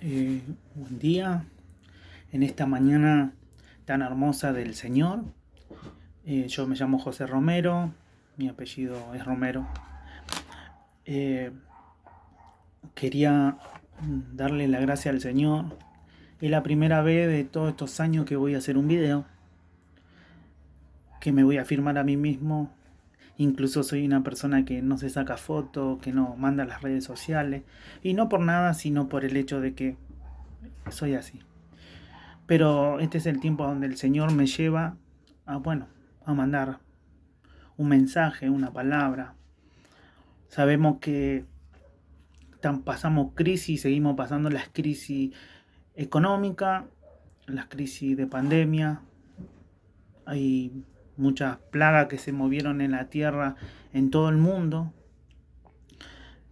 Buen día, en esta mañana tan hermosa del Señor. Yo me llamo José Romero, mi apellido es Romero. Eh, Quería darle la gracia al Señor. Es la primera vez de todos estos años que voy a hacer un video, que me voy a firmar a mí mismo. Incluso soy una persona que no se saca fotos, que no manda a las redes sociales. Y no por nada, sino por el hecho de que soy así. Pero este es el tiempo donde el Señor me lleva a mandar un mensaje, una palabra. Sabemos que pasamos crisis, seguimos pasando las crisis económicas, las crisis de pandemia. Hay muchas plagas que se movieron en la tierra en todo el mundo.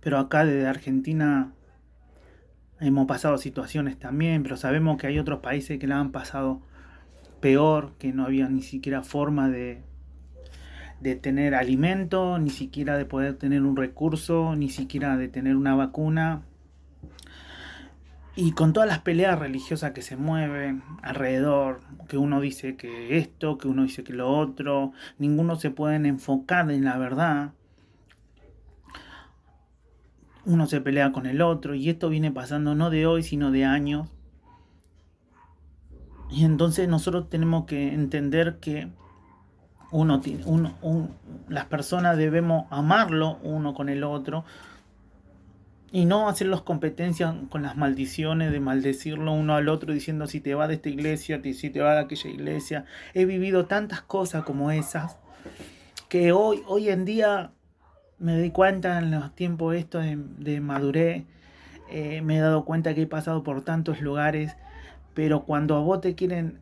Pero acá desde Argentina hemos pasado situaciones también, pero sabemos que hay otros países que la han pasado peor, que no había ni siquiera forma de tener alimento, ni siquiera de poder tener un recurso, ni siquiera de tener una vacuna. Y con todas las peleas religiosas que se mueven alrededor, que uno dice que esto, que uno dice que lo otro, ninguno se puede enfocar en la verdad. Uno se pelea con el otro y esto viene pasando no de hoy, sino de años. Y entonces nosotros tenemos que entender que las personas debemos amarlo uno con el otro y no hacerlos competencia con las maldiciones de maldecirlo uno al otro diciendo si te va de esta iglesia, si te va de aquella iglesia. He vivido tantas cosas como esas que hoy en día me doy cuenta en los tiempos estos de madurez. Me he dado cuenta que he pasado por tantos lugares, pero cuando a vos te quieren,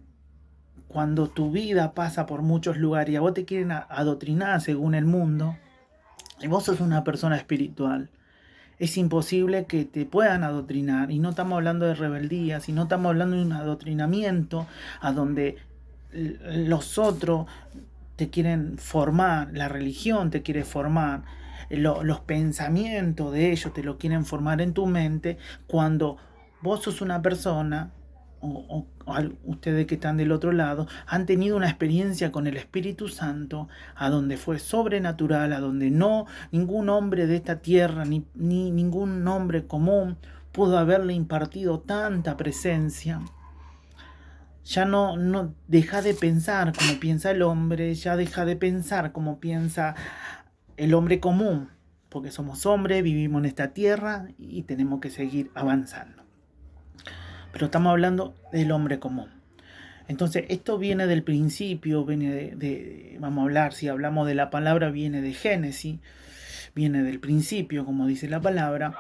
cuando tu vida pasa por muchos lugares y a vos te quieren adoctrinar según el mundo, y vos sos una persona espiritual, es imposible que te puedan adoctrinar. Y no estamos hablando de rebeldía, sino estamos hablando de un adoctrinamiento a donde los otros te quieren formar, la religión te quiere formar, los pensamientos de ellos te lo quieren formar en tu mente, cuando vos sos una persona, o ustedes que están del otro lado, han tenido una experiencia con el Espíritu Santo, a donde fue sobrenatural, a donde no ningún hombre de esta tierra, ni ningún hombre común pudo haberle impartido tanta presencia. Ya no deja de pensar como piensa el hombre, ya deja de pensar como piensa el hombre común, porque somos hombres, vivimos en esta tierra y tenemos que seguir avanzando. Pero estamos hablando del hombre común. Entonces, esto viene del principio, viene vamos a hablar, si hablamos de la palabra, viene de Génesis, viene del principio, como dice la palabra.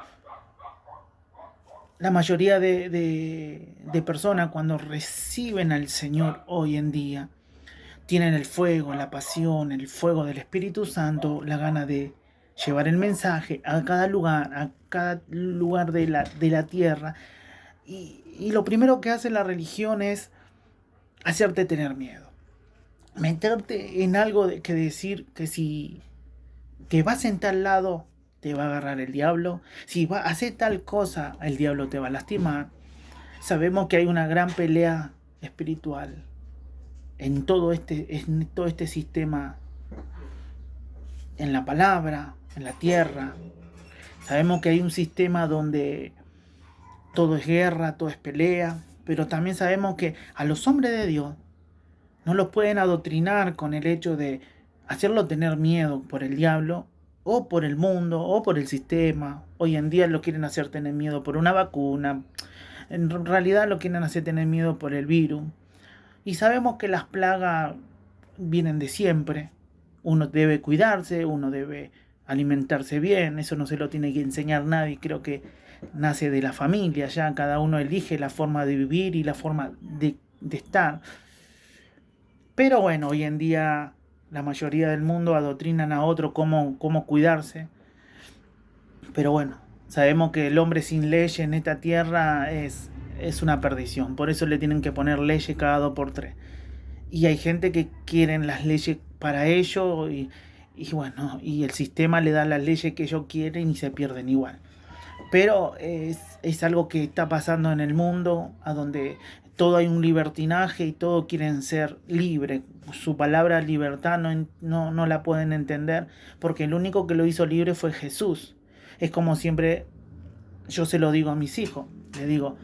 La mayoría de personas cuando reciben al Señor hoy en día, tienen el fuego, la pasión, el fuego del Espíritu Santo, la gana de llevar el mensaje a cada lugar de la tierra. Y lo primero que hace la religión es hacerte tener miedo. Meterte en algo que decir que si te vas en tal lado, te va a agarrar el diablo. Si vas a hacer tal cosa, el diablo te va a lastimar. Sabemos que hay una gran pelea espiritual en todo este sistema, en la palabra, en la tierra. Sabemos que hay un sistema donde todo es guerra, todo es pelea, pero también sabemos que a los hombres de Dios no los pueden adoctrinar con el hecho de hacerlo tener miedo por el diablo o por el mundo o por el sistema. Hoy en día lo quieren hacer tener miedo por una vacuna. En realidad lo quieren hacer tener miedo por el virus. Y sabemos que las plagas vienen de siempre. Uno debe cuidarse, uno debe alimentarse bien. Eso no se lo tiene que enseñar nadie. Creo que nace de la familia. Ya cada uno elige la forma de vivir y la forma de estar. Pero bueno, hoy en día la mayoría del mundo adoctrinan a otro cómo cuidarse. Pero bueno, sabemos que el hombre sin ley en esta tierra es una perdición. Por eso le tienen que poner leyes cada 2 por 3. Y hay gente que quieren las leyes para ellos y bueno, y el sistema le da las leyes que ellos quieren y se pierden igual. Pero es algo que está pasando en el mundo, a donde todo hay un libertinaje y todos quieren ser libres. Su palabra libertad no la pueden entender, porque el único que lo hizo libre fue Jesús. Es como siempre yo se lo digo a mis hijos, les digo,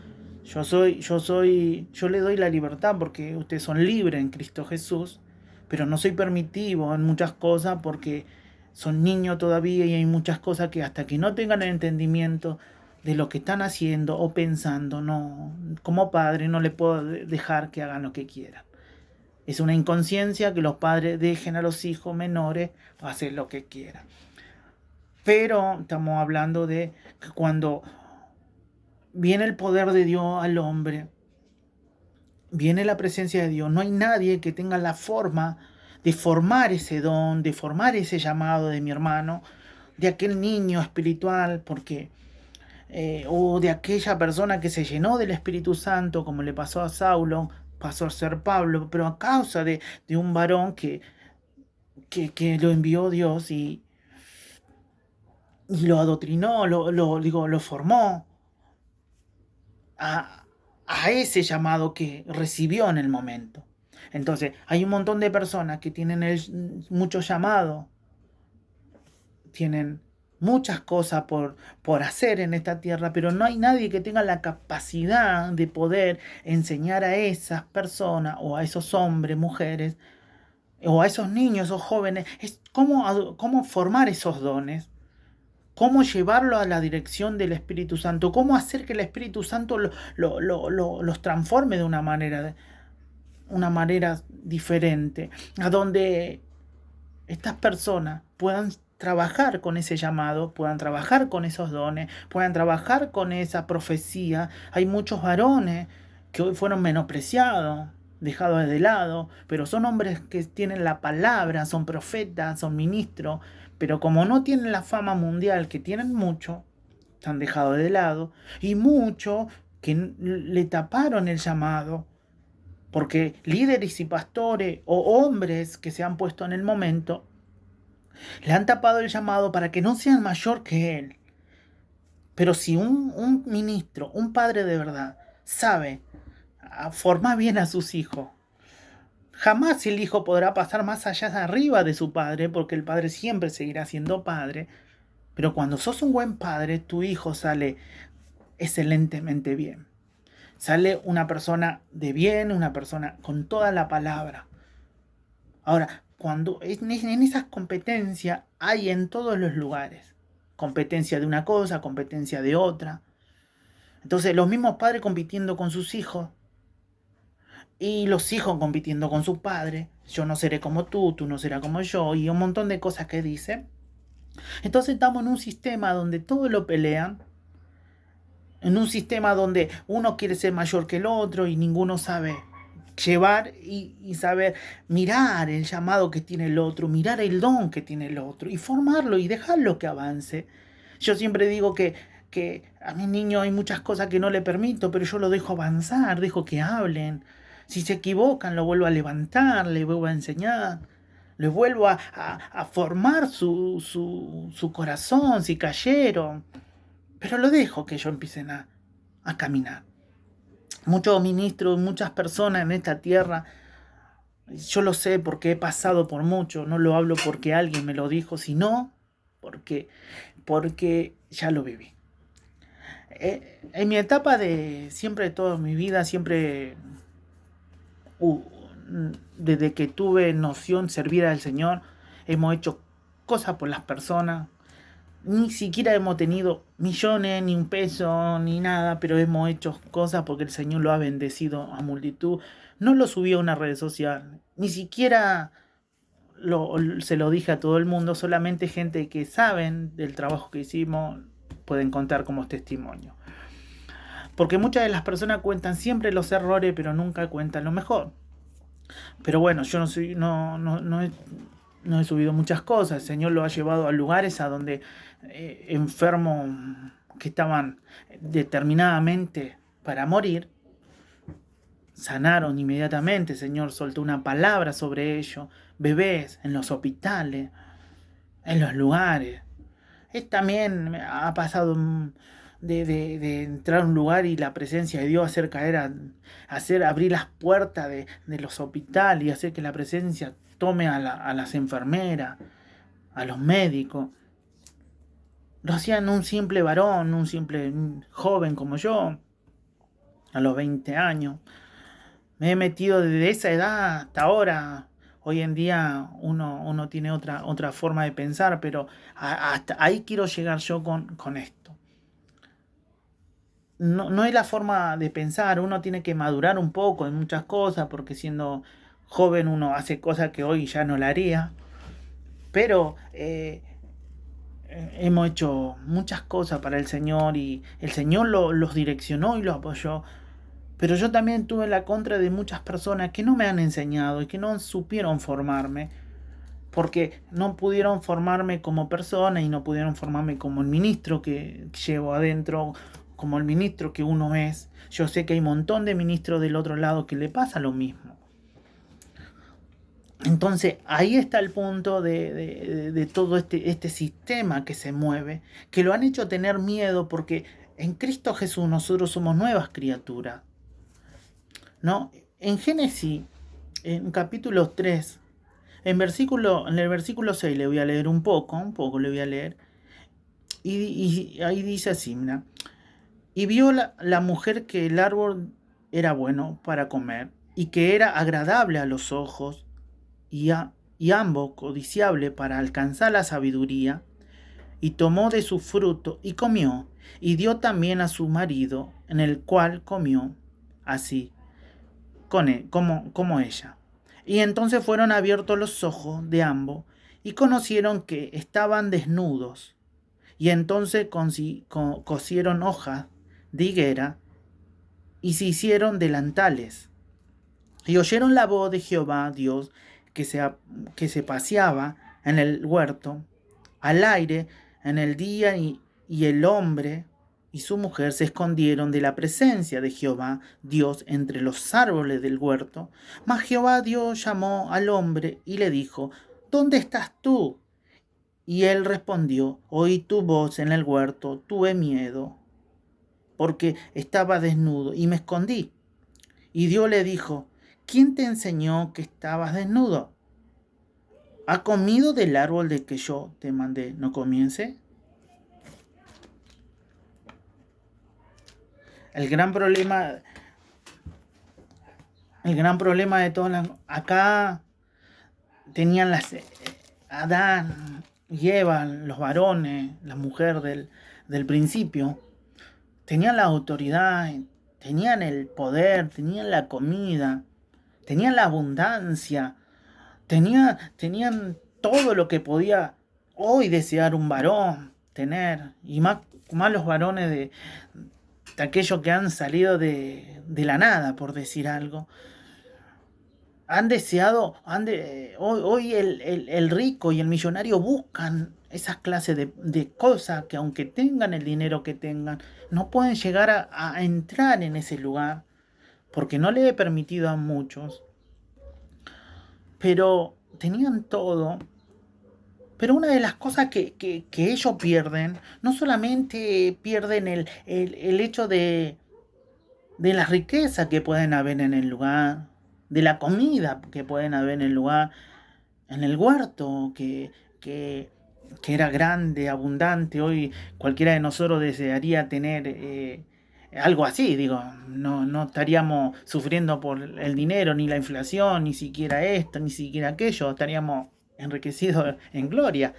yo le doy la libertad porque ustedes son libres en Cristo Jesús, pero no soy permitivo en muchas cosas porque son niños todavía y hay muchas cosas que hasta que no tengan el entendimiento de lo que están haciendo o pensando, no, como padre no le puedo dejar que hagan lo que quieran. Es una inconsciencia que los padres dejen a los hijos menores hacer lo que quieran. Pero estamos hablando de que cuando viene el poder de Dios al hombre, viene la presencia de Dios, no hay nadie que tenga la forma de formar ese don, de formar ese llamado de mi hermano, de aquel niño espiritual, porque o de aquella persona que se llenó del Espíritu Santo, como le pasó a Saulo, pasó a ser Pablo, pero a causa de un varón que lo envió Dios y lo adoctrinó, lo formó a, a ese llamado que recibió en el momento. Entonces, hay un montón de personas que tienen mucho llamado, tienen muchas cosas por hacer en esta tierra, pero no hay nadie que tenga la capacidad de poder enseñar a esas personas o a esos hombres, mujeres, o a esos niños o jóvenes, es cómo formar esos dones, cómo llevarlo a la dirección del Espíritu Santo, cómo hacer que el Espíritu Santo los transforme de una manera diferente, a donde estas personas puedan trabajar con ese llamado, puedan trabajar con esos dones, puedan trabajar con esa profecía. Hay muchos varones que hoy fueron menospreciados, dejados de lado, pero son hombres que tienen la palabra, son profetas, son ministros, pero como no tienen la fama mundial, que tienen mucho, están dejados de lado, y muchos que le taparon el llamado, porque líderes y pastores o hombres que se han puesto en el momento le han tapado el llamado para que no sean mayor que él. Pero si un ministro, un padre de verdad, sabe formar bien a sus hijos, jamás el hijo podrá pasar más allá de arriba de su padre, porque el padre siempre seguirá siendo padre. Pero cuando sos un buen padre, tu hijo sale excelentemente bien. Sale una persona de bien, una persona con toda la palabra. Ahora, cuando en esas competencias hay en todos los lugares. Competencia de una cosa, competencia de otra. Entonces, los mismos padres compitiendo con sus hijos y los hijos compitiendo con sus padres. Yo no seré como tú no serás como yo, y un montón de cosas que dicen. Entonces estamos en un sistema donde todos lo pelean, en un sistema donde uno quiere ser mayor que el otro y ninguno sabe llevar y saber mirar el llamado que tiene el otro, mirar el don que tiene el otro y formarlo y dejarlo que avance. Yo siempre digo que a mi niño hay muchas cosas que no le permito, pero yo lo dejo avanzar, dejo que hablen. Si se equivocan, lo vuelvo a levantar, le vuelvo a enseñar, le vuelvo a formar su corazón, si cayeron. Pero lo dejo que ellos empiecen a caminar. Muchos ministros, muchas personas en esta tierra, yo lo sé porque he pasado por mucho, no lo hablo porque alguien me lo dijo, sino porque ya lo viví. En mi etapa de siempre, de toda mi vida, siempre, desde que tuve noción servir al Señor, hemos hecho cosas por las personas. Ni siquiera hemos tenido millones, ni un peso, ni nada, pero hemos hecho cosas porque el Señor lo ha bendecido a multitud. No lo subí a una red social, ni siquiera se lo dije a todo el mundo, solamente gente que saben del trabajo que hicimos pueden contar como testimonio. Porque muchas de las personas cuentan siempre los errores, pero nunca cuentan lo mejor. Pero bueno, yo no he subido muchas cosas. El Señor lo ha llevado a lugares a donde enfermos que estaban determinadamente para morir, sanaron inmediatamente. El Señor soltó una palabra sobre ellos. Bebés en los hospitales, en los lugares. También ha pasado de entrar a un lugar y la presencia de Dios hacer caer, hacer abrir las puertas de los hospitales y hacer que la presencia tome a las enfermeras, a los médicos. Lo hacían un simple varón, un simple joven como yo, a los 20 años. Me he metido desde esa edad hasta ahora. Hoy en día uno tiene otra forma de pensar, pero hasta ahí quiero llegar yo con esto. No es la forma de pensar, uno tiene que madurar un poco en muchas cosas, porque siendo joven uno hace cosas que hoy ya no la haría, pero hemos hecho muchas cosas para el Señor y el Señor los direccionó y los apoyó. Pero yo también tuve la contra de muchas personas que no me han enseñado y que no supieron formarme, porque no pudieron formarme como persona y no pudieron formarme como el ministro que llevo adentro, como el ministro que uno es. Yo sé que hay un montón de ministros del otro lado que le pasa lo mismo. Entonces ahí está el punto de todo este sistema que se mueve, que lo han hecho tener miedo porque en Cristo Jesús nosotros somos nuevas criaturas, ¿no? En Génesis, en capítulo 3, en el versículo 6 le voy a leer un poco le voy a leer, y ahí dice así, mira, y vio la mujer que el árbol era bueno para comer, y que era agradable a los ojos, y ambos codiciable para alcanzar la sabiduría, y tomó de su fruto y comió, y dio también a su marido, en el cual comió así con él, como ella. Y entonces fueron abiertos los ojos de ambos, y conocieron que estaban desnudos, y entonces cosieron hojas de higuera, y se hicieron delantales. Y oyeron la voz de Jehová Dios que se paseaba en el huerto, al aire, en el día, y el hombre y su mujer se escondieron de la presencia de Jehová Dios entre los árboles del huerto. Mas Jehová Dios llamó al hombre y le dijo: ¿Dónde estás tú? Y él respondió: Oí tu voz en el huerto, tuve miedo, porque estaba desnudo y me escondí. Y Dios le dijo: ¿Quién te enseñó que estabas desnudo? ¿Has comido del árbol de que yo te mandé no comience? El gran problema, el gran problema de todas las... Acá tenían Adán y Eva, los varones, la mujer del principio, tenían la autoridad, tenían el poder, tenían la comida, tenían la abundancia, tenían todo lo que podía hoy desear un varón tener, y más los varones de aquellos que han salido de la nada, por decir algo. Han deseado, hoy el rico y el millonario buscan esas clases de cosas que, aunque tengan el dinero que tengan, no pueden llegar a entrar en ese lugar, porque no le he permitido a muchos. Pero tenían todo. Pero una de las cosas que ellos pierden, no solamente pierden el hecho de la riqueza que pueden haber en el lugar, de la comida que pueden haber en el lugar, en el huerto que era grande, abundante. Hoy cualquiera de nosotros desearía tener algo así, digo, no estaríamos sufriendo por el dinero, ni la inflación, ni siquiera esto, ni siquiera aquello, estaríamos enriquecidos en gloria,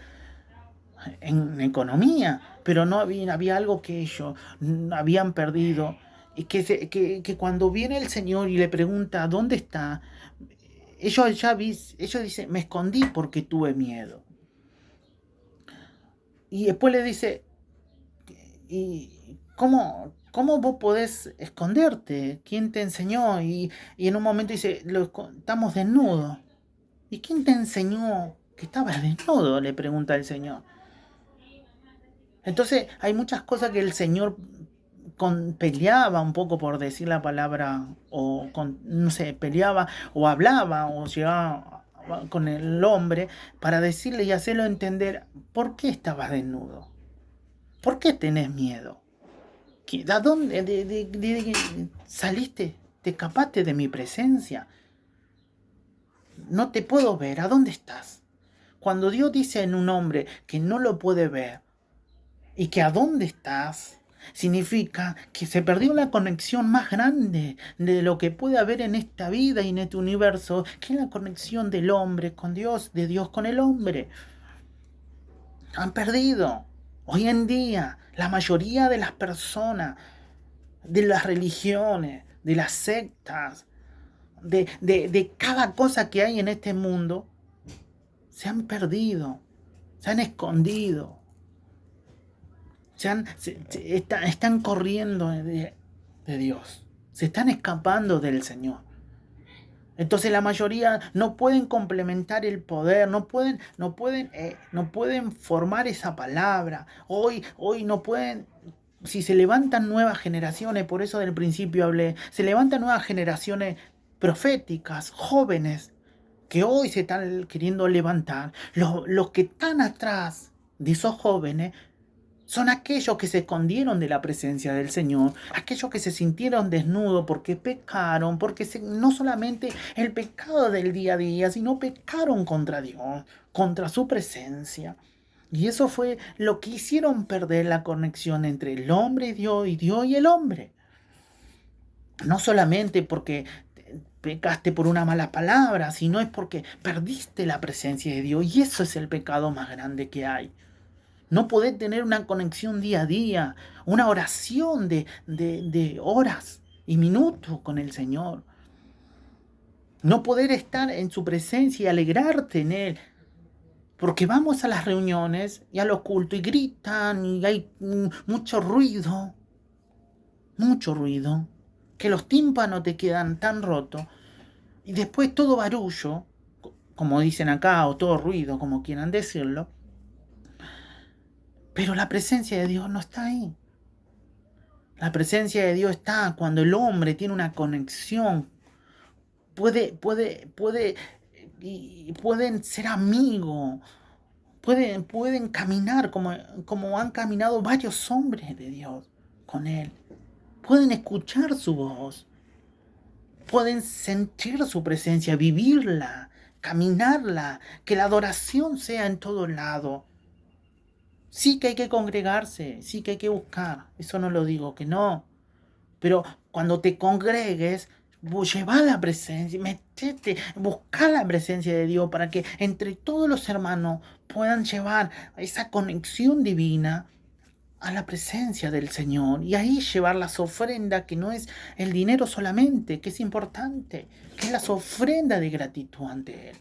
en economía, pero no había algo que ellos habían perdido, y que cuando viene el Señor y le pregunta ¿dónde está? Ellos dicen: me escondí porque tuve miedo. Y después le dice: ¿y cómo vos podés esconderte? ¿Quién te enseñó? Y en un momento dice: estamos desnudos. ¿Y quién te enseñó que estabas desnudo?, le pregunta el Señor. Entonces hay muchas cosas que el Señor peleaba un poco, por decir la palabra, o no sé, peleaba o hablaba o llegaba con el hombre para decirle y hacerlo entender por qué estabas desnudo, por qué tenés miedo. ¿De dónde saliste? ¿Te escapaste de mi presencia? No te puedo ver. ¿A dónde estás? Cuando Dios dice en un hombre que no lo puede ver y que a dónde estás, significa que se perdió la conexión más grande de lo que puede haber en esta vida y en este universo, que es la conexión del hombre con Dios, de Dios con el hombre. Han perdido. Hoy en día, la mayoría de las personas, de las religiones, de las sectas, de cada cosa que hay en este mundo, se han perdido, se han escondido, están corriendo de Dios, se están escapando del Señor. Entonces la mayoría no pueden complementar el poder, no pueden formar esa palabra. Hoy no pueden. Si se levantan nuevas generaciones, por eso del principio hablé, se levantan nuevas generaciones proféticas, jóvenes, que hoy se están queriendo levantar. Los que están atrás de esos jóvenes son aquellos que se escondieron de la presencia del Señor, aquellos que se sintieron desnudos porque pecaron, porque no solamente el pecado del día a día, sino pecaron contra Dios, contra su presencia. Y eso fue lo que hicieron perder la conexión entre el hombre y Dios y el hombre. No solamente porque pecaste por una mala palabra, sino es porque perdiste la presencia de Dios. Y eso es el pecado más grande que hay. No poder tener una conexión día a día, una oración de horas y minutos con el Señor. No poder estar en su presencia y alegrarte en Él. Porque vamos a las reuniones y a los cultos y gritan y hay mucho ruido, que los tímpanos te quedan tan rotos y después todo barullo, como dicen acá, o todo ruido, como quieran decirlo. Pero la presencia de Dios no está ahí. La presencia de Dios está cuando el hombre tiene una conexión. Pueden ser amigos. Pueden caminar como han caminado varios hombres de Dios con Él. Pueden escuchar su voz. Pueden sentir su presencia, vivirla, caminarla. Que la adoración sea en todo lado. Sí que hay que congregarse, sí que hay que buscar, eso no lo digo que no, pero cuando te congregues, lleva la presencia, metete, busca la presencia de Dios para que entre todos los hermanos puedan llevar esa conexión divina a la presencia del Señor y ahí llevar las ofrendas, que no es el dinero solamente, que es importante, que es las ofrendas de gratitud ante Él.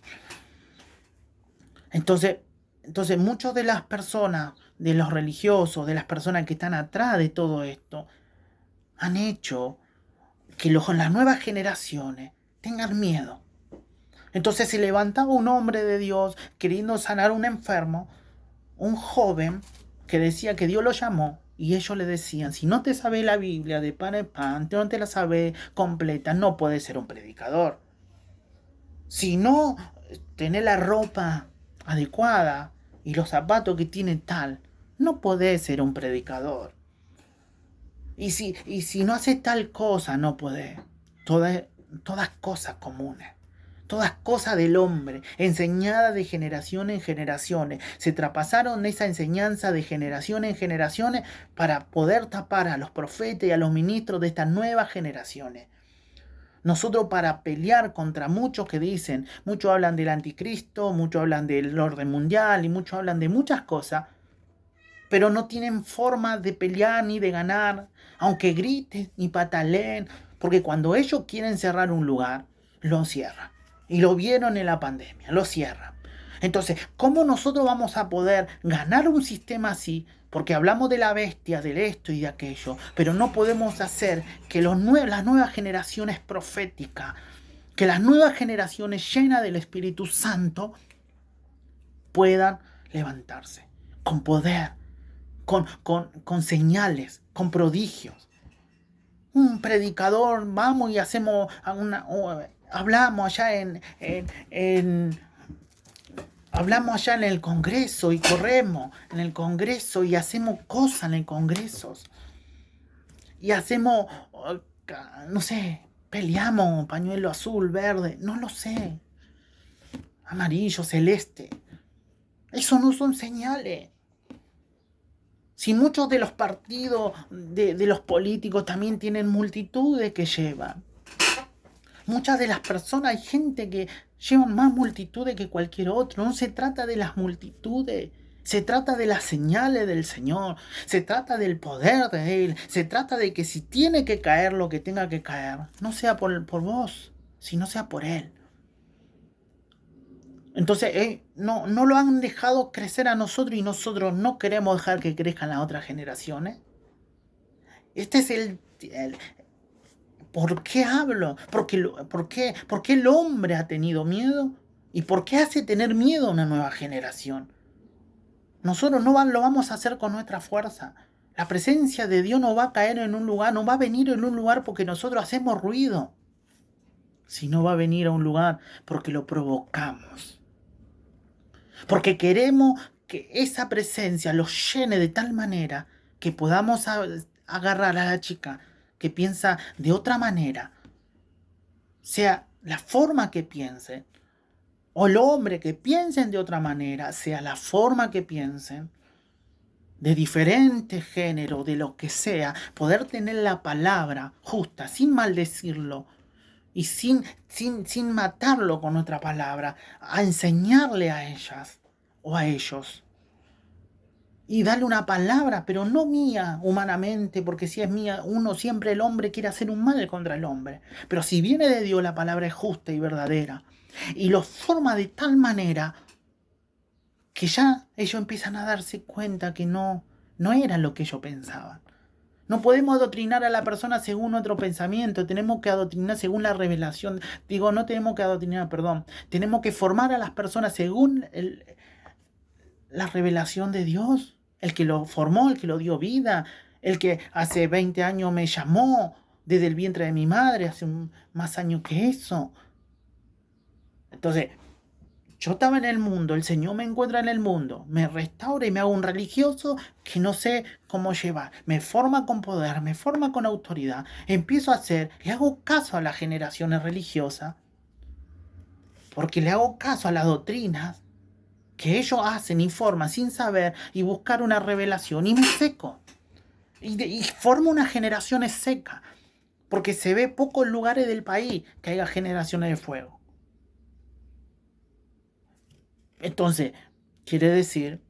Entonces muchas de las personas, de los religiosos, de las personas que están atrás de todo esto, han hecho que las nuevas generaciones tengan miedo. Entonces se levantaba un hombre de Dios queriendo sanar a un enfermo, un joven que decía que Dios lo llamó, y ellos le decían: si no te sabes la Biblia de pan en pan, no te la sabes completa, no puedes ser un predicador. Si no tenés la ropa adecuada y los zapatos que tiene tal, no podés ser un predicador. Y si no haces tal cosa, no podés. Todas cosas comunes, todas cosas del hombre, enseñadas de generación en generaciones. Se traspasaron esa enseñanza de generación en generaciones para poder tapar a los profetas y a los ministros de estas nuevas generaciones. Nosotros, para pelear contra muchos que dicen, muchos hablan del anticristo, muchos hablan del orden mundial y muchos hablan de muchas cosas, pero no tienen forma de pelear ni de ganar, aunque griten y pataleen, porque cuando ellos quieren cerrar un lugar, lo cierran. Y lo vieron en la pandemia, lo cierran. Entonces, ¿cómo nosotros vamos a poder ganar un sistema así? Porque hablamos de la bestia, del esto y de aquello, pero no podemos hacer que las nuevas generaciones proféticas, que las nuevas generaciones llenas del Espíritu Santo puedan levantarse con poder, con señales, con prodigios. Un predicador, vamos y hacemos hablamos allá en el Congreso y corremos en el Congreso y hacemos cosas en el Congreso. y hacemos, no sé, peleamos, pañuelo azul, verde, no lo sé, amarillo, celeste. Eso no son señales. Si muchos de los partidos, de los políticos también tienen multitudes que llevan. Muchas de las personas, hay gente que llevan más multitudes que cualquier otro. No se trata de las multitudes. Se trata de las señales del Señor. Se trata del poder de Él. Se trata de que si tiene que caer lo que tenga que caer, no sea por vos, sino sea por Él. Entonces, no lo han dejado crecer a nosotros y nosotros no queremos dejar que crezcan las otras generaciones. Este es el ¿por qué hablo? ¿Por qué el hombre ha tenido miedo? ¿Y por qué hace tener miedo a una nueva generación? Nosotros no lo vamos a hacer con nuestra fuerza. La presencia de Dios no va a caer en un lugar, no va a venir en un lugar porque nosotros hacemos ruido, sino va a venir a un lugar porque lo provocamos. Porque queremos que esa presencia los llene de tal manera que podamos agarrar a la chica que piensa de otra manera, sea la forma que piense, o el hombre que piensen de otra manera, sea la forma que piensen, de diferente género, de lo que sea, poder tener la palabra justa, sin maldecirlo, y sin matarlo con nuestra palabra, a enseñarle a ellas o a ellos. Y darle una palabra, pero no mía humanamente, porque si es mía, el hombre quiere hacer un mal contra el hombre. Pero si viene de Dios, la palabra es justa y verdadera. Y lo forma de tal manera que ya ellos empiezan a darse cuenta que no era lo que ellos pensaban. No podemos adoctrinar a la persona según nuestro pensamiento, tenemos que adoctrinar según la revelación. No tenemos que adoctrinar, perdón. Tenemos que formar a las personas según la revelación de Dios. El que lo formó, el que lo dio vida, el que hace 20 años me llamó desde el vientre de mi madre, hace más años que eso. Entonces, yo estaba en el mundo, el Señor me encuentra en el mundo, me restaura y me hago un religioso que no sé cómo llevar. Me forma con poder, me forma con autoridad. Empiezo a hacer, le hago caso a las generaciones religiosas, porque le hago caso a las doctrinas que ellos hacen y forman sin saber y buscar una revelación. Y me seco. Y formo una generación seca, porque se ve pocos lugares del país que haya generaciones de fuego. Entonces, quiere decir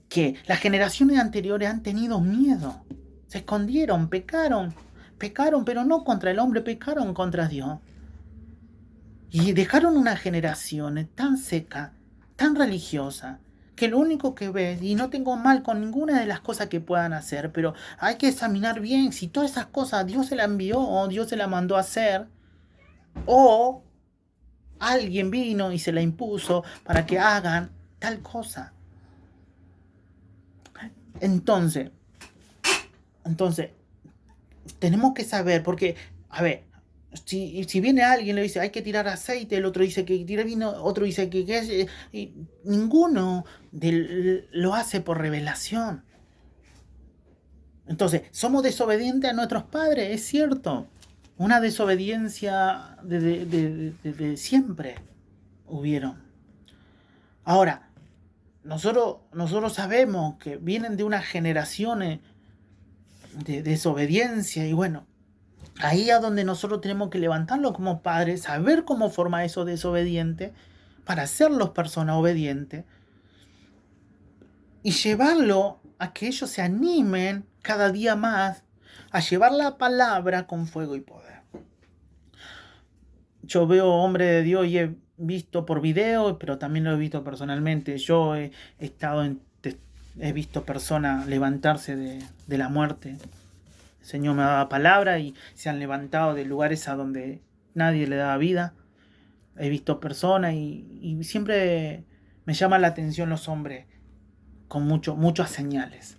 que las generaciones anteriores han tenido miedo, se escondieron, pecaron, pero no contra el hombre, pecaron contra Dios. Y dejaron una generación tan seca, tan religiosa, que lo único que ves, y no tengo mal con ninguna de las cosas que puedan hacer, pero hay que examinar bien si todas esas cosas Dios se la envió o Dios se la mandó a hacer, o alguien vino y se la impuso para que hagan tal cosa. Entonces, tenemos que saber, porque, a ver, si viene alguien y le dice hay que tirar aceite, el otro dice que tira vino, otro dice que y ninguno lo hace por revelación. Entonces, somos desobedientes a nuestros padres, es cierto. Una desobediencia de siempre hubieron. Ahora, nosotros sabemos que vienen de unas generaciones de desobediencia y bueno, ahí es donde nosotros tenemos que levantarlo como padres, saber cómo forma esos desobedientes para hacerlos personas obedientes y llevarlo a que ellos se animen cada día más a llevar la palabra con fuego y poder. Yo veo hombres de Dios y he visto por video, pero también lo he visto personalmente. Yo he visto personas levantarse de la muerte. El Señor me daba palabra y se han levantado de lugares a donde nadie le daba vida. He visto personas y siempre me llama la atención los hombres con muchas señales.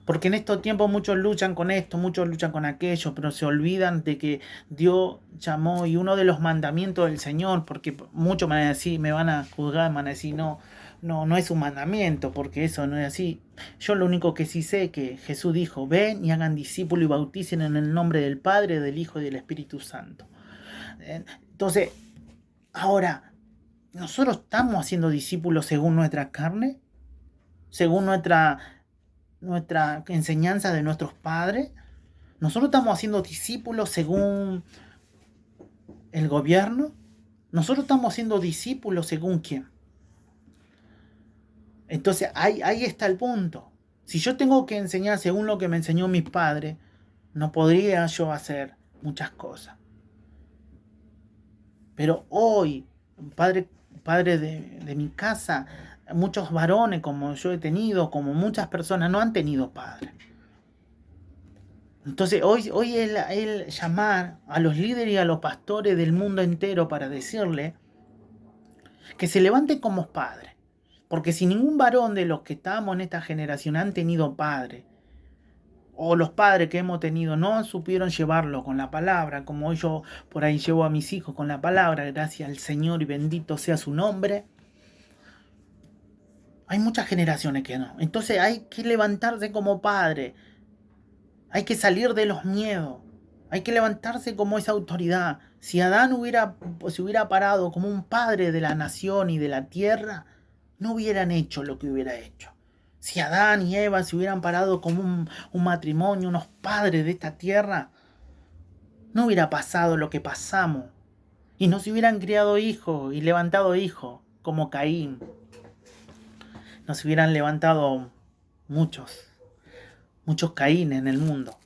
Porque en estos tiempos muchos luchan con esto, muchos luchan con aquello, pero se olvidan de que Dios llamó y uno de los mandamientos del Señor, porque muchos me van a decir, me van a juzgar, me van a decir, no, no es un mandamiento, porque eso no es así. Yo lo único que sí sé es que Jesús dijo, ven y hagan discípulos y bauticen en el nombre del Padre, del Hijo y del Espíritu Santo. Entonces, ahora, ¿nosotros estamos haciendo discípulos según nuestra carne? ¿Según nuestra enseñanza de nuestros padres? ¿Nosotros estamos haciendo discípulos según el gobierno? ¿Nosotros estamos haciendo discípulos según quién? Entonces ahí está el punto. Si yo tengo que enseñar según lo que me enseñó mis padres, no podría yo hacer muchas cosas. Pero hoy, padre de mi casa, muchos varones como yo he tenido, como muchas personas, no han tenido padre. Entonces hoy el llamar a los líderes y a los pastores del mundo entero para decirle que se levanten como padres. Porque si ningún varón de los que estamos en esta generación han tenido padre, o los padres que hemos tenido no supieron llevarlo con la palabra, como yo por ahí llevo a mis hijos con la palabra, gracias al Señor y bendito sea su nombre, hay muchas generaciones que no. Entonces hay que levantarse como padre, hay que salir de los miedos, hay que levantarse como esa autoridad. Si Adán se hubiera parado como un padre de la nación y de la tierra, no hubieran hecho lo que hubiera hecho. Si Adán y Eva se hubieran parado como un matrimonio, unos padres de esta tierra, no hubiera pasado lo que pasamos. Y no se hubieran criado hijos y levantado hijos como Caín. No se hubieran levantado muchos Caín en el mundo.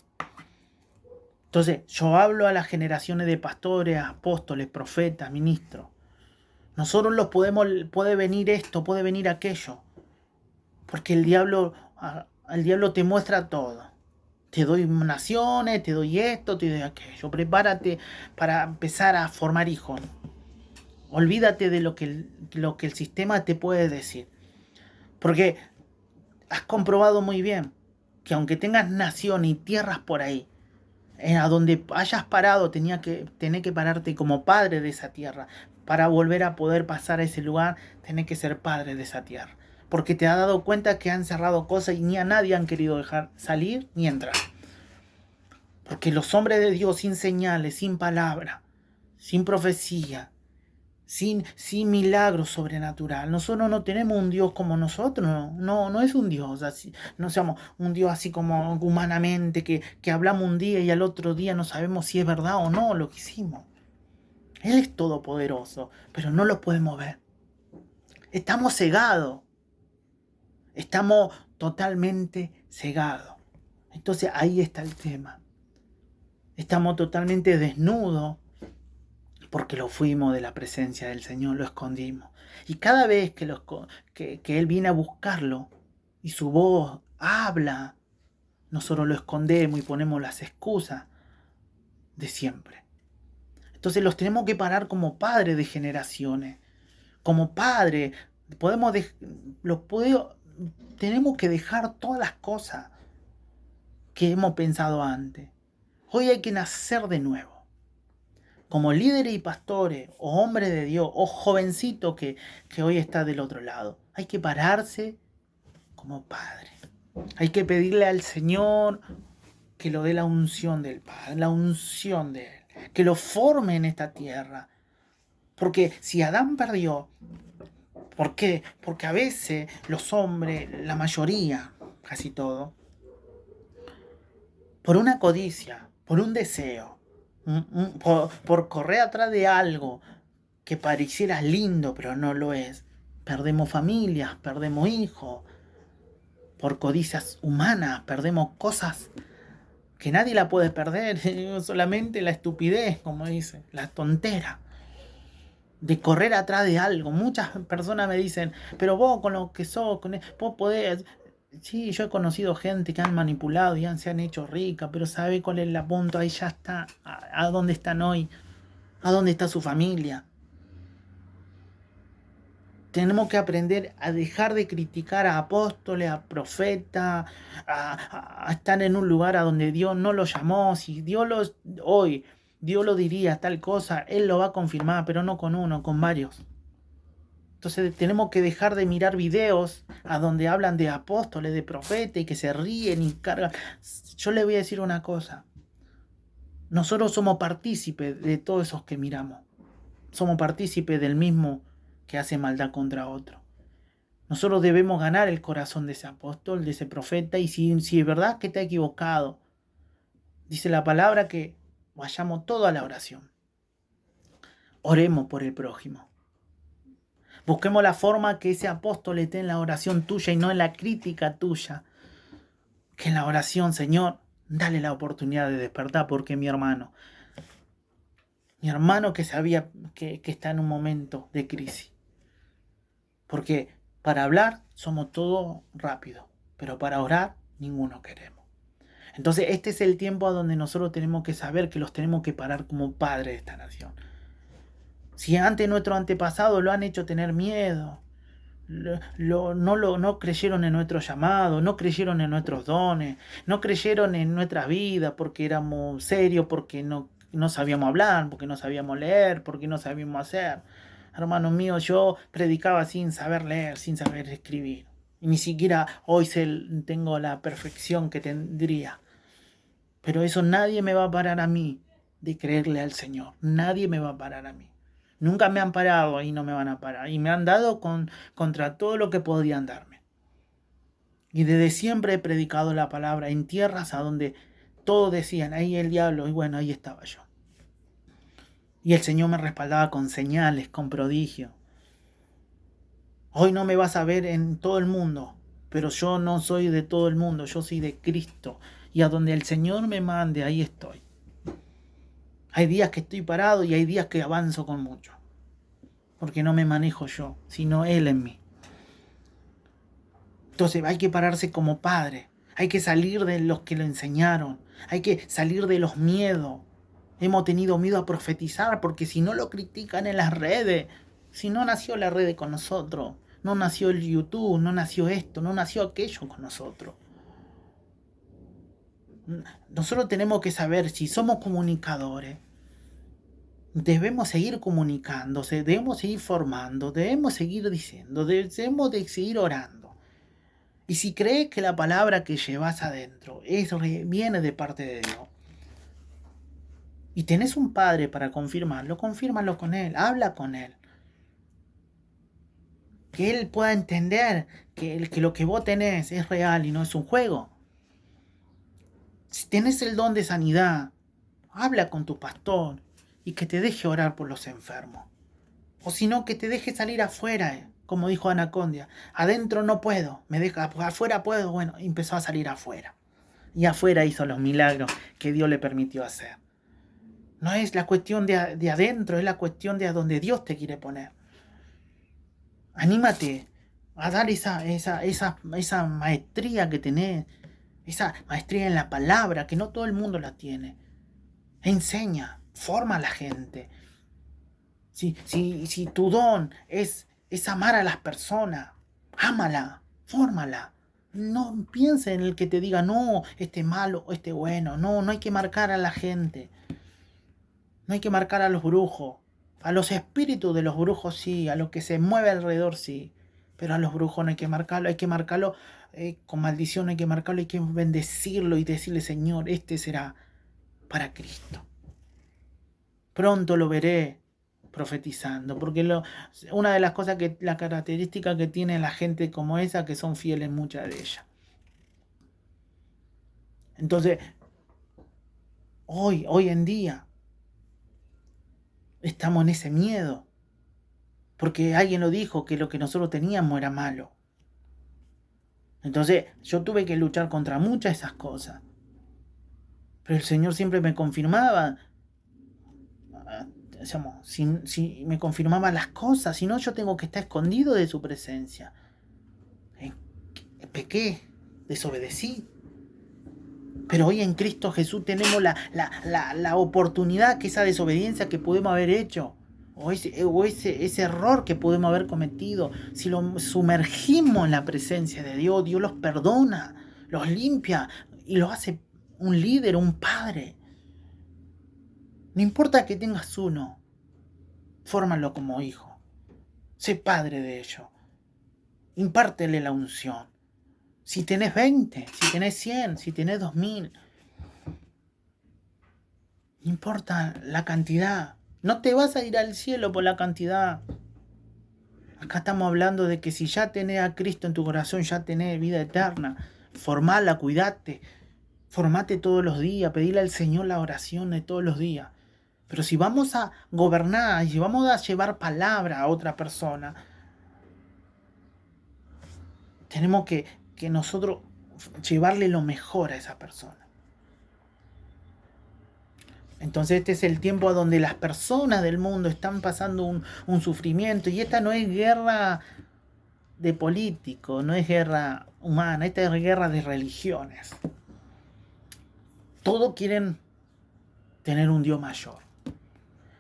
Entonces, yo hablo a las generaciones de pastores, apóstoles, profetas, ministros. Nosotros puede venir esto, puede venir aquello. Porque el diablo te muestra todo. Te doy naciones, te doy esto, te doy aquello. Prepárate para empezar a formar hijos. Olvídate de lo que el sistema te puede decir. Porque has comprobado muy bien que aunque tengas nación y tierras por ahí, a donde hayas parado, tenés que pararte como padre de esa tierra. Para volver a poder pasar a ese lugar, tenés que ser padre de esa tierra. Porque te has dado cuenta que han cerrado cosas y ni a nadie han querido dejar salir ni entrar. Porque los hombres de Dios sin señales, sin palabra, sin profecía, sin milagro sobrenatural. Nosotros no tenemos un Dios como nosotros, no es un Dios así, no somos un Dios así como humanamente, que hablamos un día y al otro día no sabemos si es verdad o no lo que hicimos. Él es todopoderoso, pero no lo podemos ver. Estamos cegados, estamos totalmente cegados. Entonces ahí está el tema. Estamos totalmente desnudos porque lo fuimos de la presencia del Señor, lo escondimos. Y cada vez que Él viene a buscarlo y su voz habla, nosotros lo escondemos y ponemos las excusas de siempre. Entonces los tenemos que parar como padres de generaciones. Como padres, tenemos que dejar todas las cosas que hemos pensado antes. Hoy hay que nacer de nuevo. Como líderes y pastores, o hombres de Dios, o jovencito que hoy está del otro lado. Hay que pararse como padre. Hay que pedirle al Señor que lo dé la unción del Padre, la unción de Él. Que lo forme en esta tierra. Porque si Adán perdió, ¿por qué? Porque a veces los hombres, la mayoría, casi todo, por una codicia, por un deseo, por correr atrás de algo que pareciera lindo pero no lo es, perdemos familias, perdemos hijos, por codicias humanas, perdemos cosas que nadie la puede perder, solamente la estupidez, como dice, la tontera de correr atrás de algo. Muchas personas me dicen, pero vos con lo que sos, vos podés. Sí, yo he conocido gente que han manipulado y se han hecho ricas, pero ¿sabe cuál es el punto? Ahí ya está. ¿A dónde están hoy? ¿A dónde está su familia? Tenemos que aprender a dejar de criticar a apóstoles, a profetas, a estar en un lugar a donde Dios no lo llamó. Si Dios lo diría tal cosa, Él lo va a confirmar, pero no con uno, con varios. Entonces tenemos que dejar de mirar videos a donde hablan de apóstoles, de profetas y que se ríen y cargan. Yo le voy a decir una cosa. Nosotros somos partícipes de todos esos que miramos. Somos partícipes del mismo que hace maldad contra otro. Nosotros debemos ganar el corazón de ese apóstol, de ese profeta, y si es verdad que está equivocado, dice la palabra que vayamos todos a la oración. Oremos por el prójimo. Busquemos la forma que ese apóstol esté en la oración tuya y no en la crítica tuya. Que en la oración, Señor, dale la oportunidad de despertar, porque mi hermano que sabía que está en un momento de crisis. Porque para hablar somos todos rápidos, pero para orar ninguno queremos. Entonces este es el tiempo a donde nosotros tenemos que saber que los tenemos que parar como padres de esta nación. Si antes nuestros antepasados lo han hecho tener miedo, no creyeron en nuestro llamado, no creyeron en nuestros dones, no creyeron en nuestra vida porque éramos serios, porque no sabíamos hablar, porque no sabíamos leer, porque no sabíamos hacer. Hermanos míos, yo predicaba sin saber leer, sin saber escribir. Y ni siquiera hoy tengo la perfección que tendría. Pero eso nadie me va a parar a mí de creerle al Señor. Nadie me va a parar a mí. Nunca me han parado y no me van a parar. Y me han dado contra todo lo que podían darme. Y desde siempre he predicado la palabra en tierras a donde todos decían, ahí el diablo. Y bueno, ahí estaba yo. Y el Señor me respaldaba con señales, con prodigios. Hoy no me vas a ver en todo el mundo, pero yo no soy de todo el mundo, yo soy de Cristo. Y a donde el Señor me mande, ahí estoy. Hay días que estoy parado y hay días que avanzo con mucho. Porque no me manejo yo, sino Él en mí. Entonces hay que pararse como padre. Hay que salir de los que lo enseñaron. Hay que salir de los miedos. Hemos tenido miedo a profetizar porque si no lo critican en las redes, si no nació la red con nosotros, no nació el YouTube, no nació esto, no nació aquello con nosotros. Nosotros tenemos que saber si somos comunicadores. Debemos seguir comunicándose, debemos seguir formando, debemos seguir diciendo, debemos de seguir orando. Y si crees que la palabra que llevas adentro viene de parte de Dios, y tenés un padre para confírmalo con él, habla con él. Que él pueda entender que lo que vos tenés es real y no es un juego. Si tenés el don de sanidad, habla con tu pastor y que te deje orar por los enfermos. O si no, que te deje salir afuera, como dijo Anacondia. Adentro no puedo, me deja, afuera puedo. Bueno, empezó a salir afuera. Y afuera hizo los milagros que Dios le permitió hacer. No es la cuestión de adentro, es la cuestión de a donde Dios te quiere poner. Anímate a dar esa maestría que tenés, esa maestría en la palabra, que no todo el mundo la tiene. Enseña, forma a la gente. Si tu don es amar a las personas, ámala, fórmala. No piense en el que te diga, no, este malo, este bueno. No hay que marcar a la gente. No hay que marcar a los brujos. A los espíritus de los brujos sí, a lo que se mueve alrededor sí. Pero a los brujos no hay que marcarlo con maldición, hay que marcarlo, hay que bendecirlo y decirle, Señor, este será para Cristo. Pronto lo veré profetizando, porque una de las cosas la característica que tiene la gente como esa, que son fieles muchas de ellas. Entonces, hoy en día, estamos en ese miedo, porque alguien lo dijo, que lo que nosotros teníamos era malo. Entonces, yo tuve que luchar contra muchas de esas cosas. Pero el Señor siempre me confirmaba, si me confirmaba las cosas, si no yo tengo que estar escondido de su presencia. Pequé, desobedecí. Pero hoy en Cristo Jesús tenemos la oportunidad que esa desobediencia que pudimos haber hecho, o ese error que pudimos haber cometido, si lo sumergimos en la presencia de Dios, Dios los perdona, los limpia y los hace un líder, un padre. No importa que tengas uno, fórmalo como hijo. Sé padre de ellos. Impártele la unción. Si tenés 20, si tenés 100, si tenés 2000, no importa la cantidad. No te vas a ir al cielo por la cantidad. Acá estamos hablando de que si ya tenés a Cristo en tu corazón, ya tenés vida eterna. Formala, cuidate. Formate todos los días. Pedile al Señor la oración de todos los días. Pero si vamos a gobernar y si vamos a llevar palabra a otra persona, tenemos que nosotros llevarle lo mejor a esa persona. Entonces este es el tiempo donde las personas del mundo están pasando un sufrimiento, y esta no es guerra de políticos, no es guerra humana, esta es guerra de religiones. Todos quieren tener un Dios mayor.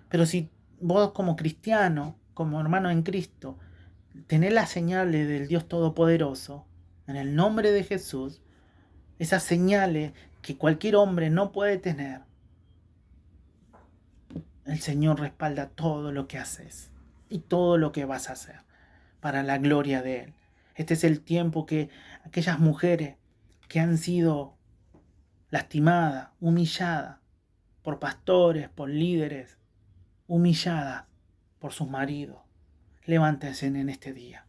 Pero si vos como cristiano, como hermano en Cristo, tenés las señales del Dios Todopoderoso, en el nombre de Jesús, esas señales que cualquier hombre no puede tener, el Señor respalda todo lo que haces y todo lo que vas a hacer para la gloria de Él. Este es el tiempo que aquellas mujeres que han sido lastimadas, humilladas por pastores, por líderes, humilladas por sus maridos, levántense en este día.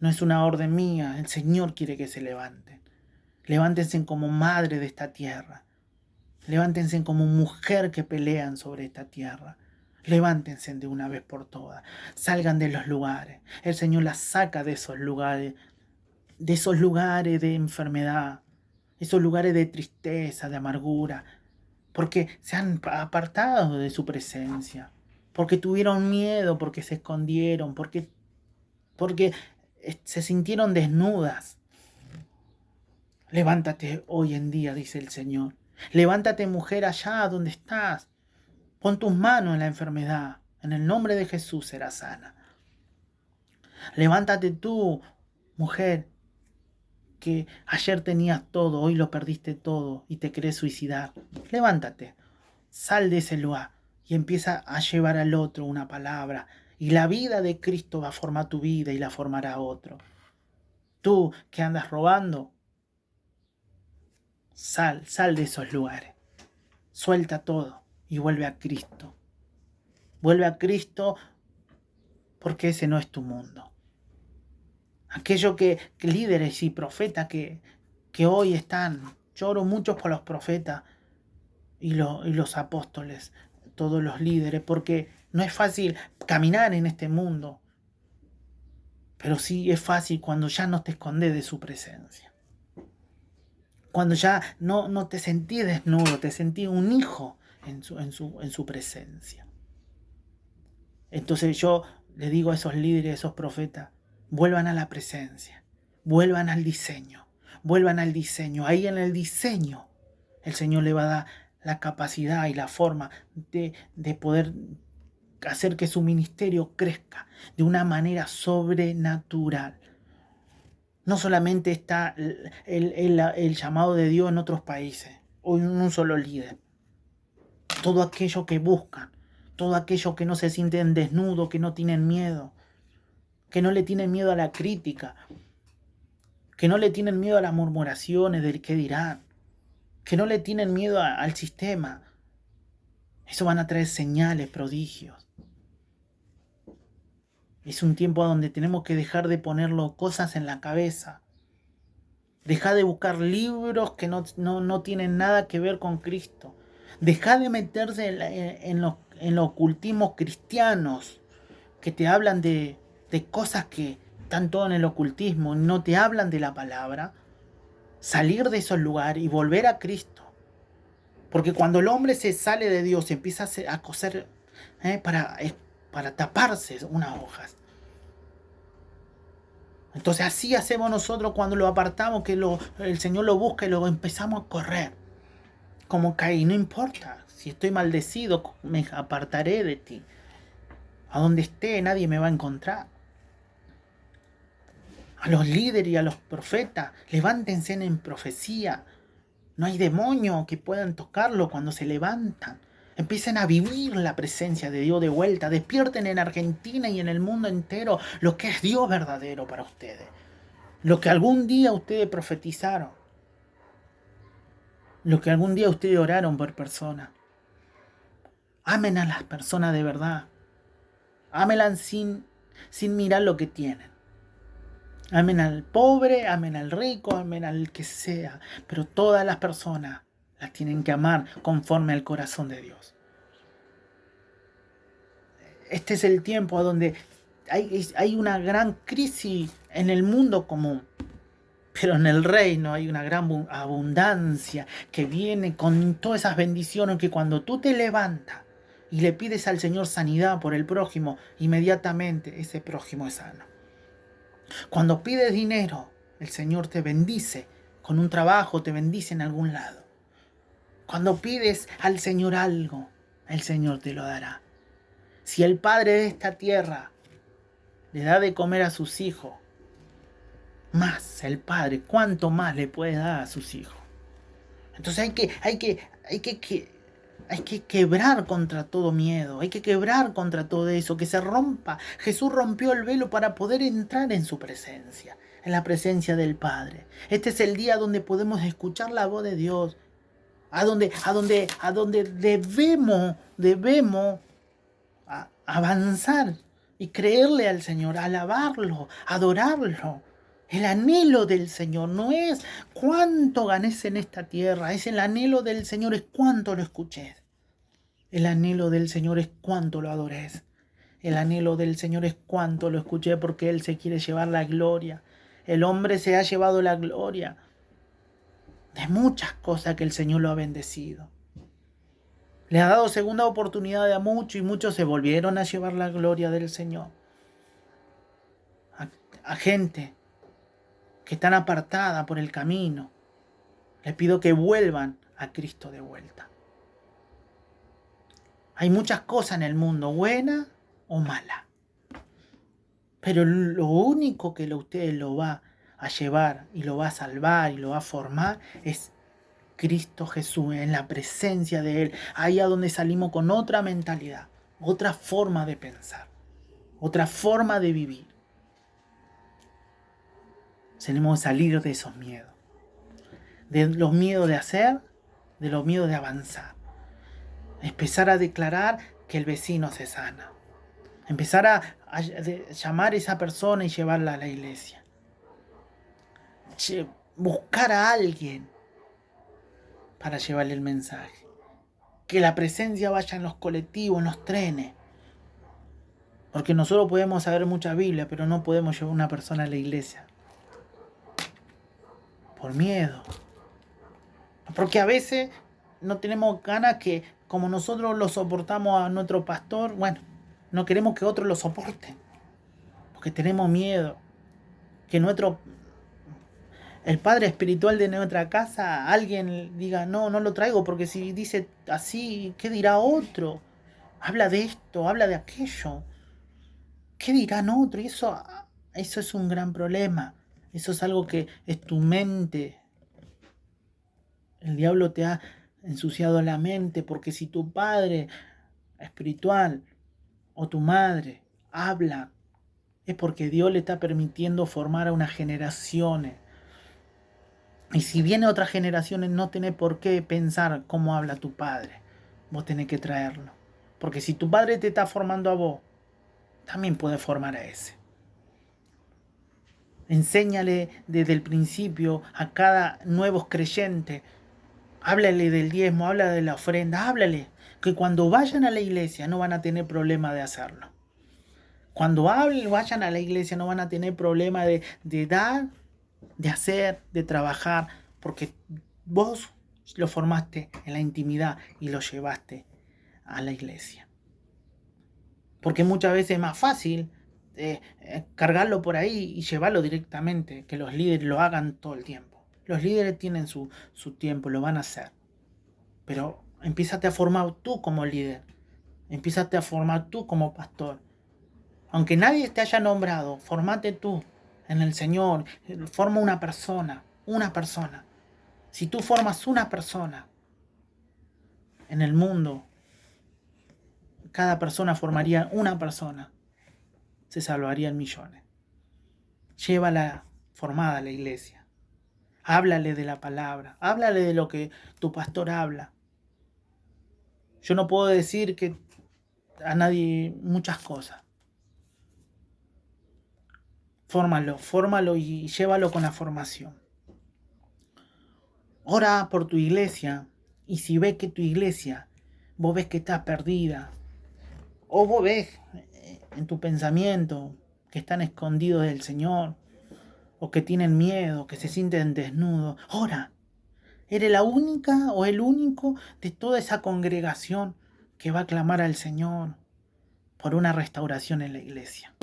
No es una orden mía, el Señor quiere que se levanten. Levántense como madre de esta tierra. Levántense como mujer que pelean sobre esta tierra. Levántense de una vez por todas. Salgan de los lugares. El Señor las saca de esos lugares de enfermedad, esos lugares de tristeza, de amargura, porque se han apartado de su presencia, porque tuvieron miedo, porque se escondieron, porque se sintieron desnudas. Levántate hoy en día, dice el Señor. Levántate, mujer, allá donde estás. Pon tus manos en la enfermedad. En el nombre de Jesús serás sana. Levántate tú, mujer, que ayer tenías todo, hoy lo perdiste todo y te querés suicidar. Levántate, sal de ese lugar y empieza a llevar al otro una palabra. Y la vida de Cristo va a formar tu vida y la formará otro. Tú que andas robando, sal de esos lugares. Suelta todo y vuelve a Cristo. Vuelve a Cristo, porque ese no es tu mundo. Aquellos que líderes y profetas que hoy están, lloro mucho por los profetas y los apóstoles, todos los líderes, porque no es fácil caminar en este mundo, pero sí es fácil cuando ya no te escondes de su presencia. Cuando ya no te sentís desnudo, te sentís un hijo en su presencia. Entonces yo le digo a esos líderes, a esos profetas, vuelvan a la presencia, vuelvan al diseño. Ahí en el diseño el Señor le va a dar la capacidad y la forma de poder hacer que su ministerio crezca de una manera sobrenatural. No solamente está el llamado de Dios en otros países o en un solo líder. Todo aquello que buscan, todo aquello que no se sienten desnudos, que no tienen miedo, que no le tienen miedo a la crítica, que no le tienen miedo a las murmuraciones del qué dirán, que no le tienen miedo al sistema. Eso van a traer señales, prodigios. Es un tiempo donde tenemos que dejar de ponerlo cosas en la cabeza. Deja de buscar libros que no tienen nada que ver con Cristo. Deja de meterse en los ocultismos cristianos que te hablan de cosas que están todo en el ocultismo y no te hablan de la palabra. Salir de esos lugares y volver a Cristo. Porque cuando el hombre se sale de Dios, empieza a coser para taparse unas hojas. Entonces así hacemos nosotros cuando lo apartamos, que el Señor lo busca y luego empezamos a correr. Como Caín, no importa, si estoy maldecido, me apartaré de ti. A donde esté, nadie me va a encontrar. A los líderes y a los profetas, levántense en profecía. No hay demonio que puedan tocarlo cuando se levantan. Empiecen a vivir la presencia de Dios de vuelta. Despierten en Argentina y en el mundo entero lo que es Dios verdadero para ustedes. Lo que algún día ustedes profetizaron. Lo que algún día ustedes oraron por personas. Amen a las personas de verdad. Ámenlas sin mirar lo que tienen. Amen al pobre, amen al rico, amen al que sea. Pero todas las personas las tienen que amar conforme al corazón de Dios. Este es el tiempo donde hay una gran crisis en el mundo común. Pero en el reino hay una gran abundancia que viene con todas esas bendiciones que cuando tú te levantas y le pides al Señor sanidad por el prójimo, inmediatamente ese prójimo es sano. Cuando pides dinero, el Señor te bendice con un trabajo, te bendice en algún lado. Cuando pides al Señor algo, el Señor te lo dará. Si el Padre de esta tierra le da de comer a sus hijos, más el Padre, ¿cuánto más le puede dar a sus hijos? Entonces hay que quebrar contra todo miedo, hay que quebrar contra todo eso, que se rompa. Jesús rompió el velo para poder entrar en su presencia, en la presencia del Padre. Este es el día donde podemos escuchar la voz de Dios, a donde debemos avanzar y creerle al Señor, alabarlo, adorarlo. El anhelo del Señor no es cuánto ganes en esta tierra, es el anhelo del Señor, es cuánto lo escuches. El anhelo del Señor es cuánto lo adores. El anhelo del Señor es cuánto lo escuché, porque Él se quiere llevar la gloria. El hombre se ha llevado la gloria de muchas cosas que el Señor lo ha bendecido. Le ha dado segunda oportunidad a muchos y muchos se volvieron a llevar la gloria del Señor. A gente que están apartada por el camino, les pido que vuelvan a Cristo de vuelta. Hay muchas cosas en el mundo, buenas o malas, pero lo único que ustedes lo va a llevar y lo va a salvar y lo va a formar es Cristo Jesús, en la presencia de Él, ahí a donde salimos con otra mentalidad, otra forma de pensar, otra forma de vivir. Tenemos que salir de esos miedos, de los miedos de hacer, de los miedos de avanzar. Empezar a declarar que el vecino se sana. Empezar a llamar a esa persona y llevarla a la iglesia. Buscar a alguien para llevarle el mensaje. Que la presencia vaya en los colectivos, en los trenes. Porque nosotros podemos saber mucha Biblia, pero no podemos llevar a una persona a la iglesia. Por miedo. Porque a veces no tenemos ganas que, como nosotros lo soportamos a nuestro pastor, bueno, no queremos que otros lo soporten. Porque tenemos miedo. Que el padre espiritual de nuestra casa, alguien diga, no lo traigo, porque si dice así, ¿qué dirá otro? Habla de esto, habla de aquello. ¿Qué dirán otro? Y eso es un gran problema. Eso es algo que es tu mente. El diablo te ha ensuciado la mente, porque si tu padre espiritual o tu madre habla, es porque Dios le está permitiendo formar a unas generaciones. Y si viene otras generaciones, no tenés por qué pensar cómo habla tu padre. Vos tenés que traerlo. Porque si tu padre te está formando a vos, también puede formar a ese. Enséñale desde el principio a cada nuevo creyente. Háblale del diezmo, háblale de la ofrenda, háblale. Que cuando vayan a la iglesia no van a tener problema de hacerlo. Cuando vayan a la iglesia no van a tener problema de dar, de hacer, de trabajar, porque vos lo formaste en la intimidad y lo llevaste a la iglesia. Porque muchas veces es más fácil cargarlo por ahí y llevarlo directamente, que los líderes lo hagan todo el tiempo. Los líderes tienen su tiempo, lo van a hacer. Pero empiézate a formar tú como líder, empiézate a formar tú como pastor. Aunque nadie te haya nombrado, formate tú en el Señor, forma una persona. Si tú formas una persona en el mundo, cada persona formaría una persona, se salvarían millones. Llévala formada a la iglesia. Háblale de la palabra, háblale de lo que tu pastor habla. Yo no puedo decir que a nadie muchas cosas. Fórmalo y llévalo con la formación. Ora por tu iglesia, y si ves que tu iglesia, vos ves que está perdida, o vos ves en tu pensamiento que están escondidos del Señor, o que tienen miedo, que se sienten desnudos, ora. Eres la única o el único de toda esa congregación que va a clamar al Señor por una restauración en la iglesia.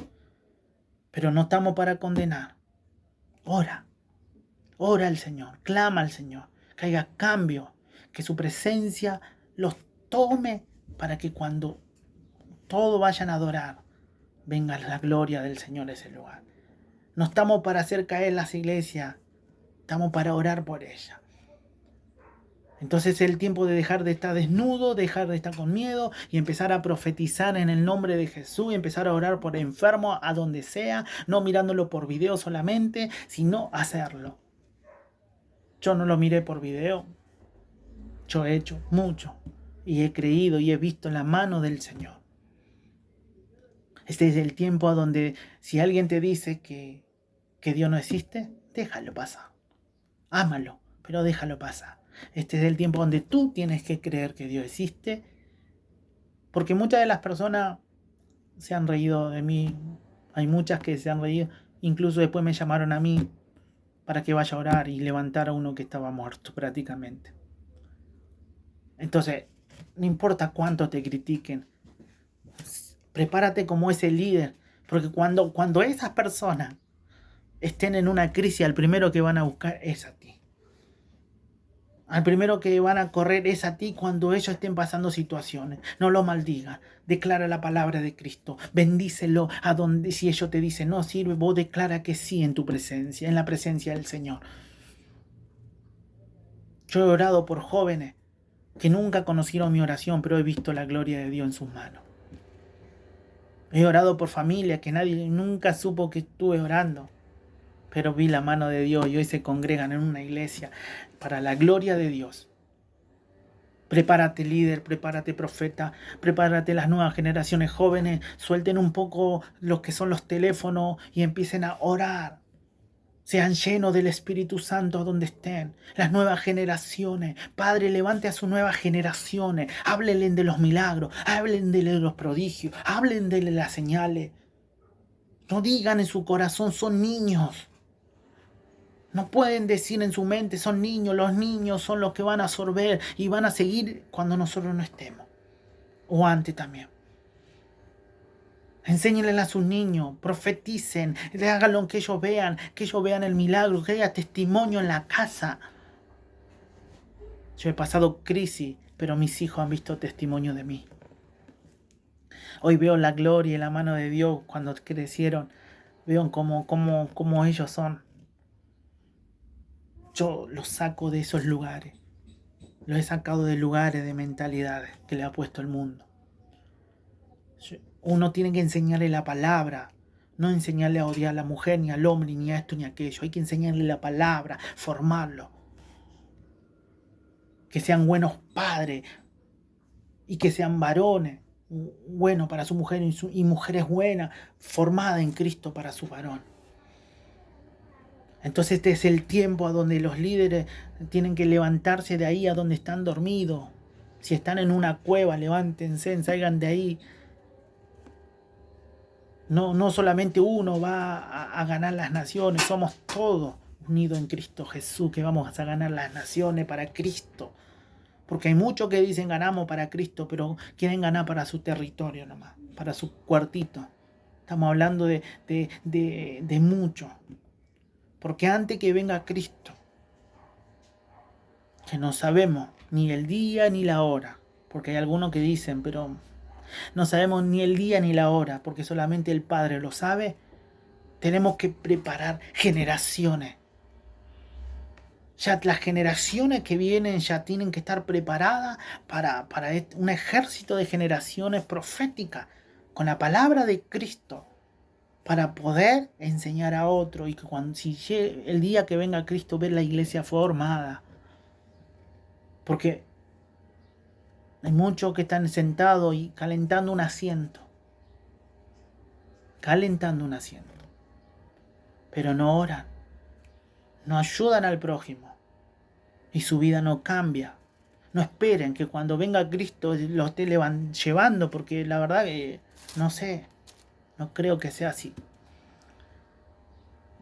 Pero no estamos para condenar. Ora al Señor, clama al Señor, que haya cambio, que su presencia los tome para que cuando todos vayan a adorar, venga la gloria del Señor a ese lugar. No estamos para hacer caer las iglesias, estamos para orar por ellas. Entonces es el tiempo de dejar de estar desnudo, dejar de estar con miedo y empezar a profetizar en el nombre de Jesús y empezar a orar por enfermos a donde sea, no mirándolo por video solamente, sino hacerlo. Yo no lo miré por video, yo he hecho mucho y he creído y he visto la mano del Señor. Este es el tiempo a donde si alguien te dice que Dios no existe, déjalo pasar. Ámalo, pero déjalo pasar. Este es el tiempo donde tú tienes que creer que Dios existe, porque muchas de las personas se han reído de mí. Hay muchas que se han reído, incluso después me llamaron a mí para que vaya a orar y levantar a uno que estaba muerto prácticamente. Entonces, no importa cuánto te critiquen, prepárate como ese líder, porque cuando esas personas estén en una crisis, al primero que van a buscar es a ti. Al primero que van a correr es a ti cuando ellos estén pasando situaciones. No lo maldigas. Declara la palabra de Cristo. Bendícelo a donde, si ellos te dicen no sirve, vos declara que sí en tu presencia, en la presencia del Señor. Yo he orado por jóvenes que nunca conocieron mi oración, pero he visto la gloria de Dios en sus manos. He orado por familias que nadie nunca supo que estuve orando, pero vi la mano de Dios y hoy se congregan en una iglesia para la gloria de Dios. Prepárate líder, prepárate profeta, prepárate las nuevas generaciones jóvenes, suelten un poco los que son los teléfonos y empiecen a orar. Sean llenos del Espíritu Santo donde estén. Las nuevas generaciones. Padre, levante a sus nuevas generaciones. Háblenle de los milagros, háblenle de los prodigios, háblenle de las señales. No digan en su corazón, son niños. No pueden decir en su mente, son niños, los niños son los que van a absorber y van a seguir cuando nosotros no estemos. O antes también. Enséñenle a sus niños, profeticen, háganlo que ellos vean el milagro, que haya testimonio en la casa. Yo he pasado crisis, pero mis hijos han visto testimonio de mí. Hoy veo la gloria y la mano de Dios cuando crecieron. Veo cómo ellos son. Yo los saco de esos lugares. Los he sacado de lugares, de mentalidades que le ha puesto el mundo. Uno tiene que enseñarle la palabra, no enseñarle a odiar a la mujer, ni al hombre, ni a esto, ni a aquello. Hay que enseñarle la palabra, formarlo. Que sean buenos padres y que sean varones buenos para su mujer y mujeres buenas, formadas en Cristo para su varón. Entonces este es el tiempo a donde los líderes tienen que levantarse de ahí a donde están dormidos. Si están en una cueva, levántense, salgan de ahí. No solamente uno va a ganar las naciones, somos todos unidos en Cristo Jesús que vamos a ganar las naciones para Cristo. Porque hay muchos que dicen ganamos para Cristo, pero quieren ganar para su territorio nomás, para su cuartito. Estamos hablando de mucho. Porque antes que venga Cristo, que no sabemos ni el día ni la hora, porque hay algunos que dicen, pero no sabemos ni el día ni la hora, porque solamente el Padre lo sabe. Tenemos que preparar generaciones Ya las generaciones que vienen ya tienen que estar preparadas para un ejército de generaciones proféticas con la palabra de Cristo para poder enseñar a otro y que si llegue el día que venga Cristo ver la iglesia formada. Porque hay muchos que están sentados y calentando un asiento. Pero no oran, no ayudan al prójimo y su vida no cambia. No esperen que cuando venga Cristo lo esté llevando, porque la verdad que no sé, no creo que sea así.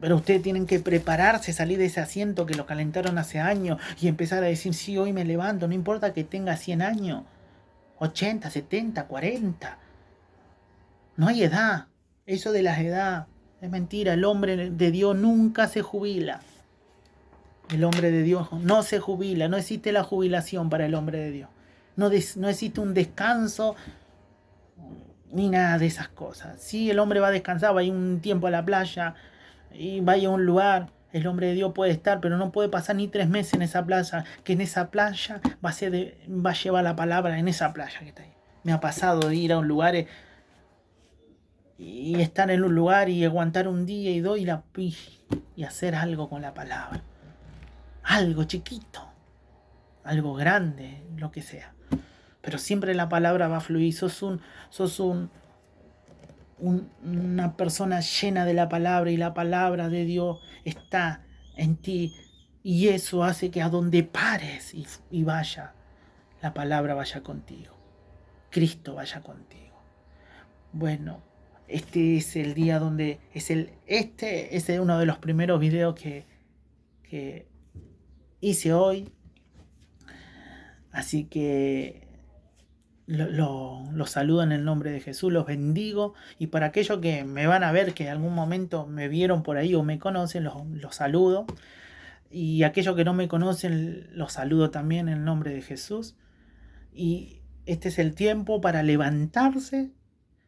Pero ustedes tienen que prepararse, salir de ese asiento que lo calentaron hace años y empezar a decir, sí, hoy me levanto, no importa que tenga 100 años, 80, 70, 40. No hay edad. Eso de las edades es mentira. El hombre de Dios nunca se jubila. El hombre de Dios no se jubila. No existe la jubilación para el hombre de Dios. No existe un descanso ni nada de esas cosas. Sí, el hombre va a descansar, va a ir un tiempo a la playa y vaya a un lugar. El hombre de Dios puede estar, pero no puede pasar ni 3 meses en esa playa, que en esa playa va a llevar la palabra en esa playa que está ahí. Me ha pasado de ir a un lugar y estar en un lugar y aguantar un día y dos y hacer algo con la palabra. Algo chiquito, algo grande, lo que sea. Pero siempre la palabra va a fluir. Sos una persona llena de la palabra y la palabra de Dios está en ti. Y eso hace que a donde pares y vaya, la palabra vaya contigo. Cristo vaya contigo. Bueno, este es el día donde este es uno de los primeros videos que hice hoy. Así que los saludo en el nombre de Jesús, los bendigo. Y para aquellos que me van a ver, que en algún momento me vieron por ahí o me conocen, los saludo. Y aquellos que no me conocen, los saludo también en el nombre de Jesús. Y este es el tiempo para levantarse,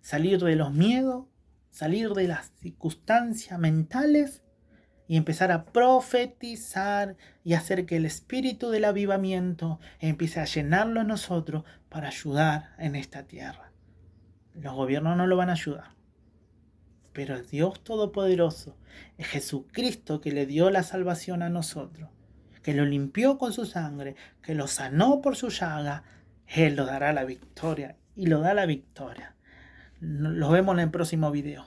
salir de los miedos, salir de las circunstancias mentales y empezar a profetizar y hacer que el espíritu del avivamiento empiece a llenarlo en nosotros para ayudar en esta tierra. Los gobiernos no lo van a ayudar, pero es Dios Todopoderoso, es Jesucristo que le dio la salvación a nosotros, que lo limpió con su sangre, que lo sanó por su llaga. Él lo dará la victoria y lo da la victoria. Los vemos en el próximo video.